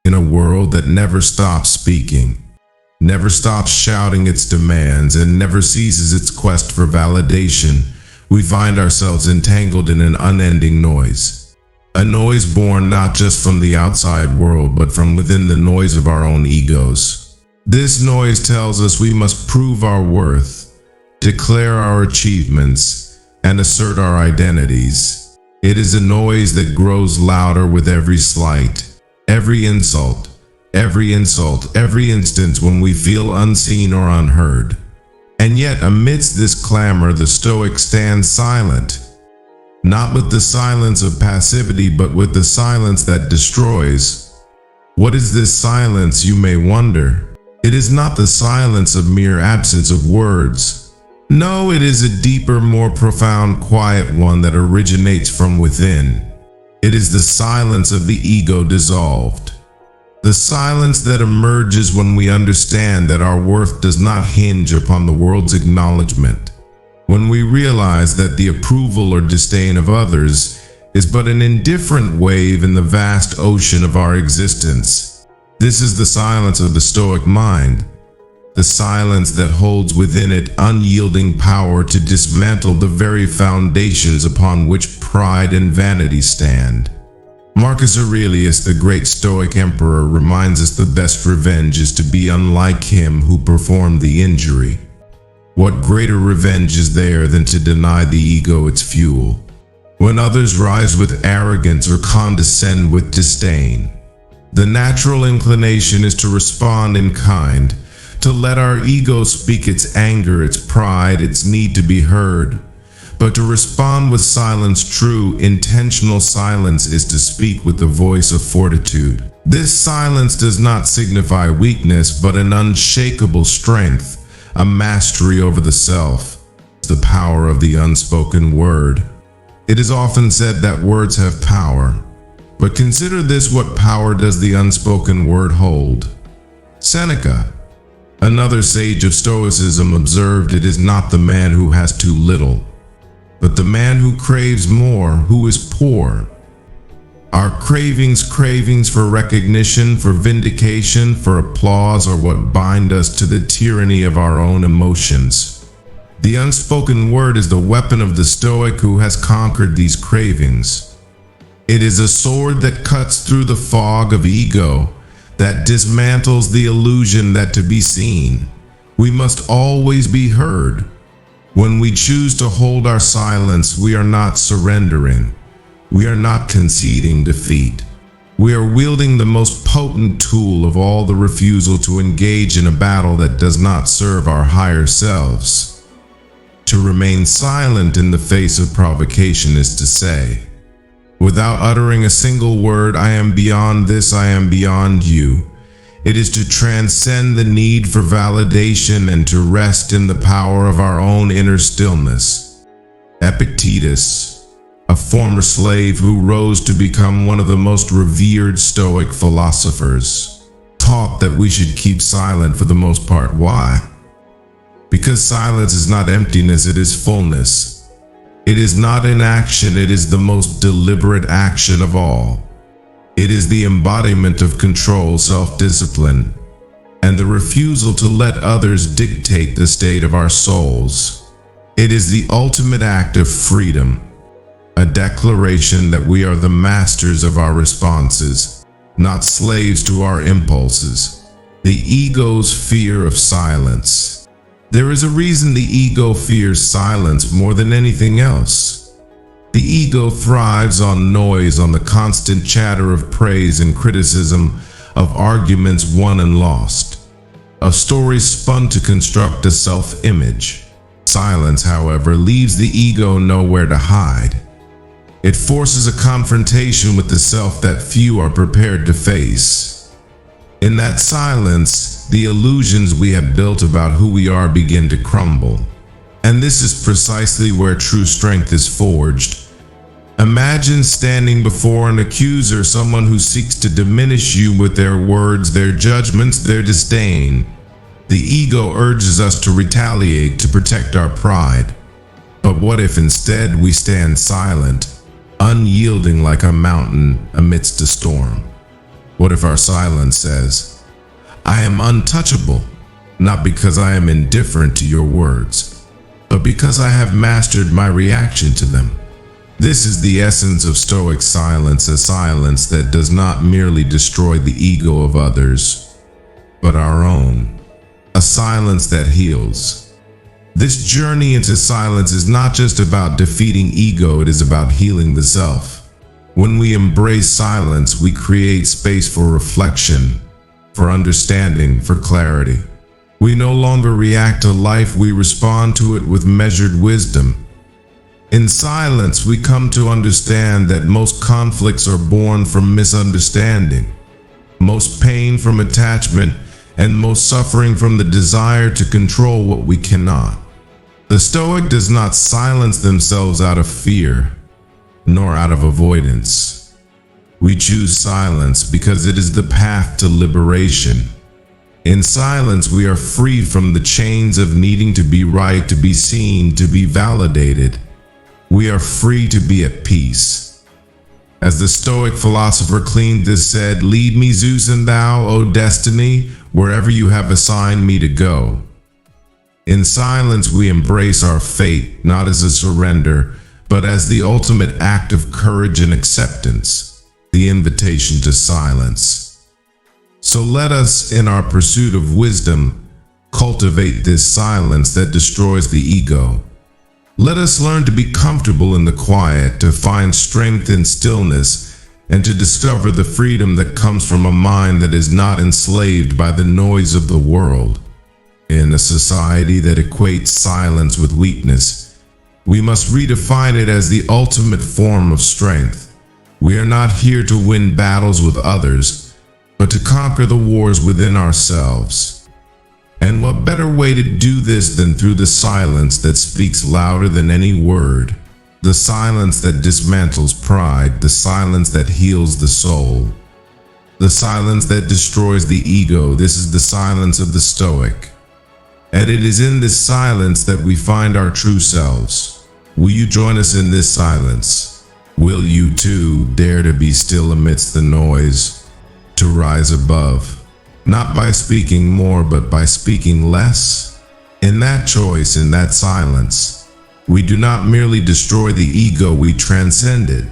In a world that never stops speaking, never stops shouting its demands, and never ceases its quest for validation, we find ourselves entangled in an unending noise. A noise born not just from the outside world, but from within the noise of our own egos. This noise tells us we must prove our worth, declare our achievements, and assert our identities. It is a noise that grows louder with every slight, every insult, every instance when we feel unseen or unheard. And yet, amidst this clamor, the Stoic stands silent. Not with the silence of passivity, but with the silence that destroys. What is this silence, you may wonder? It is not the silence of mere absence of words. No, it is a deeper, more profound, quiet one that originates from within. It is the silence of the ego dissolved. The silence that emerges when we understand that our worth does not hinge upon the world's acknowledgement. When we realize that the approval or disdain of others is but an indifferent wave in the vast ocean of our existence. This is the silence of the Stoic mind, the silence that holds within it unyielding power to dismantle the very foundations upon which pride and vanity stand. Marcus Aurelius, the great Stoic emperor, reminds us the best revenge is to be unlike him who performed the injury. What greater revenge is there than to deny the ego its fuel? When others rise with arrogance or condescend with disdain, the natural inclination is to respond in kind, to let our ego speak its anger, its pride, its need to be heard. But to respond with silence, true, intentional silence, is to speak with the voice of fortitude. This silence does not signify weakness, but an unshakable strength, a mastery over the self, the power of the unspoken word. It is often said that words have power, but consider this: what power does the unspoken word hold? Seneca, another sage of Stoicism, observed, "It is not the man who has too little, but the man who craves more, who is poor." Our cravings for recognition, for vindication, for applause are what bind us to the tyranny of our own emotions. The unspoken word is the weapon of the Stoic who has conquered these cravings. It is a sword that cuts through the fog of ego, that dismantles the illusion that to be seen, we must always be heard. When we choose to hold our silence, we are not surrendering. We are not conceding defeat. We are wielding the most potent tool of all, the refusal to engage in a battle that does not serve our higher selves. To remain silent in the face of provocation is to say, without uttering a single word, "I am beyond this, I am beyond you." It is to transcend the need for validation and to rest in the power of our own inner stillness. Epictetus, a former slave who rose to become one of the most revered Stoic philosophers, taught that we should keep silent for the most part. Why? Because silence is not emptiness, it is fullness. It is not inaction, it is the most deliberate action of all. It is the embodiment of control, self-discipline, and the refusal to let others dictate the state of our souls. It is the ultimate act of freedom, a declaration that we are the masters of our responses, not slaves to our impulses. The ego's fear of silence. There is a reason the ego fears silence more than anything else. The ego thrives on noise, on the constant chatter of praise and criticism, of arguments won and lost, of stories spun to construct a self-image. Silence, however, leaves the ego nowhere to hide. It forces a confrontation with the self that few are prepared to face. In that silence, the illusions we have built about who we are begin to crumble. And this is precisely where true strength is forged. Imagine standing before an accuser, someone who seeks to diminish you with their words, their judgments, their disdain. The ego urges us to retaliate, to protect our pride. But what if instead we stand silent, unyielding like a mountain amidst a storm? What if our silence says, I am untouchable, not because I am indifferent to your words, but because I have mastered my reaction to them? This is the essence of Stoic silence, a silence that does not merely destroy the ego of others, but our own. A silence that heals. This journey into silence is not just about defeating ego, it is about healing the self. When we embrace silence, we create space for reflection, for understanding, for clarity. We no longer react to life, we respond to it with measured wisdom. In silence, we come to understand that most conflicts are born from misunderstanding, most pain from attachment, and most suffering from the desire to control what we cannot. The Stoic does not silence themselves out of fear, nor out of avoidance. We choose silence because it is the path to liberation. In silence, we are freed from the chains of needing to be right, to be seen, to be validated. We are free to be at peace. As the Stoic philosopher Cleanthes said, lead me, Zeus and thou, O destiny, wherever you have assigned me to go. In silence, we embrace our fate, not as a surrender, but as the ultimate act of courage and acceptance, the invitation to silence. So let us, in our pursuit of wisdom, cultivate this silence that destroys the ego. Let us learn to be comfortable in the quiet, to find strength in stillness, and to discover the freedom that comes from a mind that is not enslaved by the noise of the world. In a society that equates silence with weakness, we must redefine it as the ultimate form of strength. We are not here to win battles with others, but to conquer the wars within ourselves. And what better way to do this than through the silence that speaks louder than any word? The silence that dismantles pride, the silence that heals the soul, the silence that destroys the ego. This is the silence of the Stoic. And it is in this silence that we find our true selves. Will you join us in this silence? Will you too dare to be still amidst the noise, to rise above? Not by speaking more, but by speaking less. In that choice, in that silence, we do not merely destroy the ego, we transcend it.